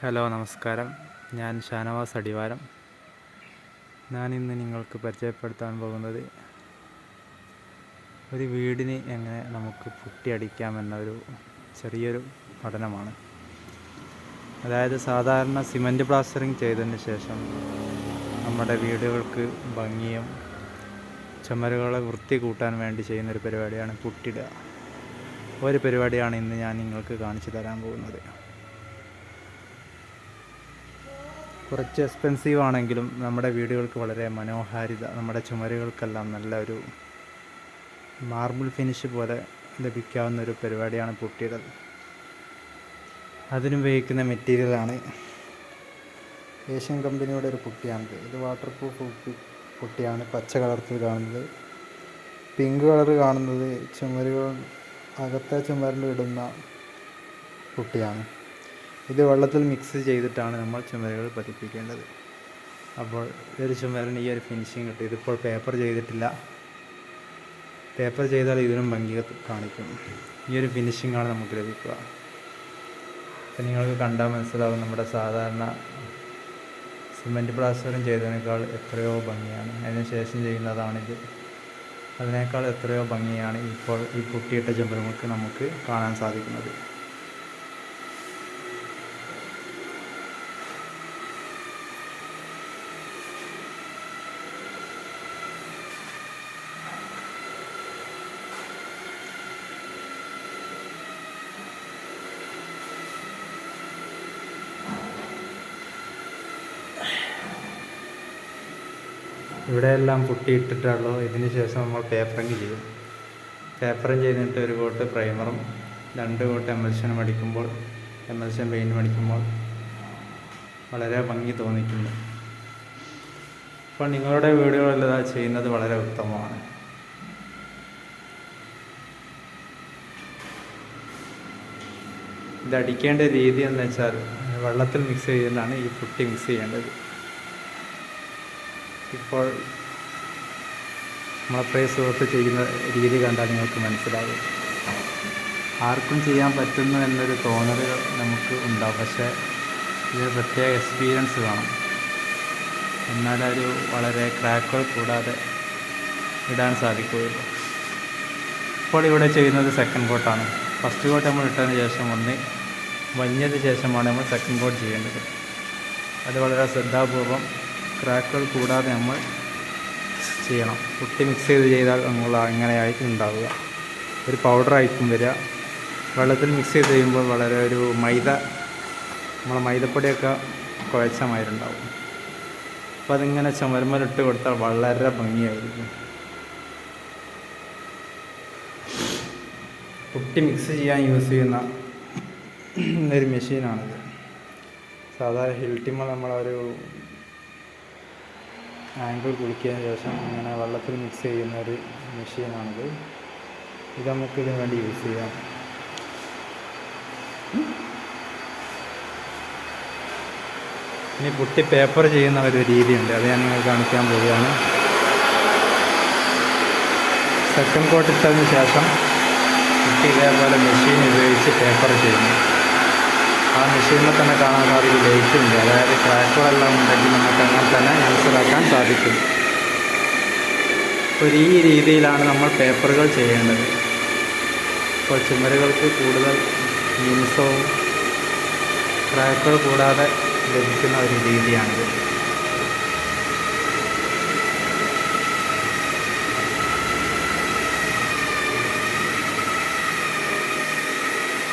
Hello നമസ്കാരം. ഞാൻ ഷാനവാസ് അടിവാരം. ഞാനിന്ന് നിങ്ങൾക്ക് പരിചയപ്പെടുത്താൻ പോകുന്നത് ഒരു വീടിന് എങ്ങനെ നമുക്ക് പുട്ടിയടിക്കാമെന്നൊരു ചെറിയൊരു പഠനമാണ്. അതായത് സാധാരണ സിമൻറ്റ് പ്ലാസ്റ്ററിങ് ചെയ്തതിന് ശേഷം നമ്മുടെ വീടുകൾക്ക് ഭംഗിയും ചുമരുകളെ വൃത്തി കൂട്ടാൻ വേണ്ടി ചെയ്യുന്നൊരു പരിപാടിയാണ് പുട്ടിയിടുക. ഒരു പരിപാടിയാണ് ഇന്ന് ഞാൻ നിങ്ങൾക്ക് കാണിച്ചു തരാൻ പോകുന്നത്. കുറച്ച് എക്സ്പെൻസീവ് ആണെങ്കിലും നമ്മുടെ വീടുകൾക്ക് വളരെ മനോഹാരിത, നമ്മുടെ ചുമരുകൾക്കെല്ലാം നല്ല ഒരു മാർബിൾ ഫിനിഷ് പോലെ ലഭിക്കാവുന്ന ഒരു പരിപാടിയാണ് പുട്ടിയിടൽ. അതിനുപയോഗിക്കുന്ന മെറ്റീരിയലാണ് ഏഷ്യൻ കമ്പനിയുടെ ഒരു പുട്ടിയാണിത്. ഇത് വാട്ടർ പ്രൂഫ് പുട്ടിയാണ്. പച്ച കളറിൽ കാണുന്നത്, പിങ്ക് കളർ കാണുന്നത് ചുമരുകൾ അകത്തെ ചുമരിൽ ഇടുന്ന പുട്ടിയാണ്. ഇത് വെള്ളത്തിൽ മിക്സ് ചെയ്തിട്ടാണ് നമ്മൾ ചുമരുകൾ പതിപ്പിക്കേണ്ടത്. അപ്പോൾ ഒരു ചുമരിന് ഈ ഒരു ഫിനിഷിങ് കിട്ടും. ഇതിപ്പോൾ പേപ്പർ ചെയ്തിട്ടില്ല. പേപ്പർ ചെയ്താൽ ഇതിനും ഭംഗി കാണിക്കും. ഈ ഒരു ഫിനിഷിങ്ങാണ് നമുക്ക് ലഭിക്കുക. അപ്പം നിങ്ങൾക്ക് കണ്ടാൽ മനസ്സിലാവും നമ്മുടെ സാധാരണ സിമൻറ്റ് പ്ലാസ്റ്ററിങ് ചെയ്തതിനേക്കാൾ എത്രയോ ഭംഗിയാണ്. അതിന് ശേഷം ചെയ്യുന്നതാണിത്. അതിനേക്കാൾ എത്രയോ ഭംഗിയാണ് ഇപ്പോൾ ഈ പുട്ടിയിട്ട ചുമരുകൾക്ക് നമുക്ക് കാണാൻ സാധിക്കുന്നത്. ഇവിടെയെല്ലാം പുട്ടിയിട്ടിട്ടുള്ളൂ. ഇതിന് ശേഷം നമ്മൾ പേപ്പറിങ് ചെയ്യും. പേപ്പറിങ് ചെയ്തിട്ട് ഒരു കോട്ട് പ്രൈമറും 2 കോട്ട് എമൽഷനും അടിക്കുമ്പോൾ, എമൽഷൻ പെയിൻറ്റും അടിക്കുമ്പോൾ വളരെ ഭംഗി തോന്നിക്കുന്നു. അപ്പോൾ നിങ്ങളുടെ വീടുകളിൽ ചെയ്യുന്നത് വളരെ ഉത്തമമാണ്. ഇത് അടിക്കേണ്ട രീതി എന്ന് വെച്ചാൽ വെള്ളത്തിൽ മിക്സ് ചെയ്തിട്ടാണ് ഈ പുട്ടി മിക്സ് ചെയ്യേണ്ടത്. ഇപ്പോൾ നമ്മളെ പ്രിയ സുഹൃത്ത് ചെയ്യുന്ന രീതി കണ്ടാൽ നിങ്ങൾക്ക് മനസ്സിലാകും. ആർക്കും ചെയ്യാൻ പറ്റുന്നു എന്നൊരു തോന്നൽ നമുക്ക് ഉണ്ടാവും. പക്ഷേ ഇത് പ്രത്യേക എക്സ്പീരിയൻസ് വേണം. എന്നാലൊരു വളരെ ക്രാക്കുകൾ കൂടാതെ ഇടാൻ സാധിക്കുകയുള്ളൂ. ഇപ്പോൾ ഇവിടെ ചെയ്യുന്നത് സെക്കൻഡ് കോട്ടാണ്. ഫസ്റ്റ് കോട്ട് നമ്മൾ ഇട്ടതിന് ശേഷം ഒന്ന് വലിഞ്ഞതിന് ശേഷമാണ് നമ്മൾ സെക്കൻഡ് കോട്ട് ചെയ്യേണ്ടത്. അത് വളരെ ശ്രദ്ധാപൂർവം ക്രാക്കുകൾ കൂടാതെ നമ്മൾ ചെയ്യണം. പുട്ടി മിക്സ് ചെയ്താൽ നമ്മൾ അങ്ങനെയായിരിക്കും ഉണ്ടാവുക. ഒരു പൗഡറായിരിക്കും വരിക. വെള്ളത്തിൽ മിക്സ് ചെയ്ത് കഴിയുമ്പോൾ വളരെ ഒരു നമ്മളെ മൈദപ്പൊടിയൊക്കെ കുഴച്ചമായിട്ടുണ്ടാവും. അപ്പോൾ അതിങ്ങനെ ചുമരുമലിട്ട് കൊടുത്താൽ വളരെ ഭംഗിയായിരിക്കും. പുട്ടി മിക്സ് ചെയ്യാൻ യൂസ് ചെയ്യുന്ന ഒരു മെഷീനാണിത്. സാധാരണ ഹിൽട്ടിമ നമ്മളൊരു ആംഗിൾ കുളിക്കിയതിന് ശേഷം ഇങ്ങനെ വെള്ളത്തിൽ മിക്സ് ചെയ്യുന്ന ഒരു മെഷീനാണിത്. ഇത് നമുക്ക് ഇതിനു വേണ്ടി യൂസ് ചെയ്യാം. ഇനി പുട്ടി പേപ്പർ ചെയ്യുന്ന ഒരു രീതിയുണ്ട്. അത് ഞാൻ നിങ്ങൾ കാണിക്കാൻ പോവുകയാണ്. സെക്കൻഡ് കോട്ട് ഇട്ടതിന് ശേഷം പുട്ടി ഇതേപോലെ മെഷീൻ ഉപയോഗിച്ച് പേപ്പർ ചെയ്യുന്നു. ആ മെഷീനിൽ തന്നെ കാണാൻ സാധിക്കും ലൈറ്റ് ഉണ്ട്. അതായത് ക്രാക്കുകളെല്ലാം ഉണ്ടെങ്കിൽ നമുക്ക് അങ്ങനെ തന്നെ മനസ്സിലാക്കാൻ സാധിക്കും. അപ്പോൾ ഈ രീതിയിലാണ് നമ്മൾ പേപ്പറുകൾ ചെയ്യേണ്ടത്. അപ്പോൾ ചുമരുകൾക്ക് കൂടുതൽ മിനുസവും ക്രാക്കുകൾ കൂടാതെ ലഭിക്കുന്ന ഒരു രീതിയാണിത്.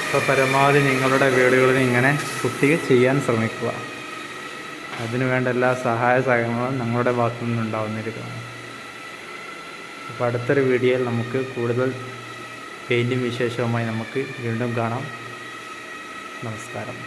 അപ്പോൾ പരമാവധി നിങ്ങളുടെ വീടുകളിൽ ഇങ്ങനെ പുട്ടി ചെയ്യാൻ ശ്രമിക്കുക. അതിനു വേണ്ട എല്ലാ സഹായ സഹകരണങ്ങളും ഞങ്ങളുടെ ഭാഗത്തു നിന്നുണ്ടാവുന്നതാണ്. അപ്പോൾ അടുത്തൊരു വീഡിയോയിൽ നമുക്ക് കൂടുതൽ പെയിൻറ്റിംഗ് വിശേഷവുമായി നമുക്ക് വീണ്ടും കാണാം. നമസ്കാരം.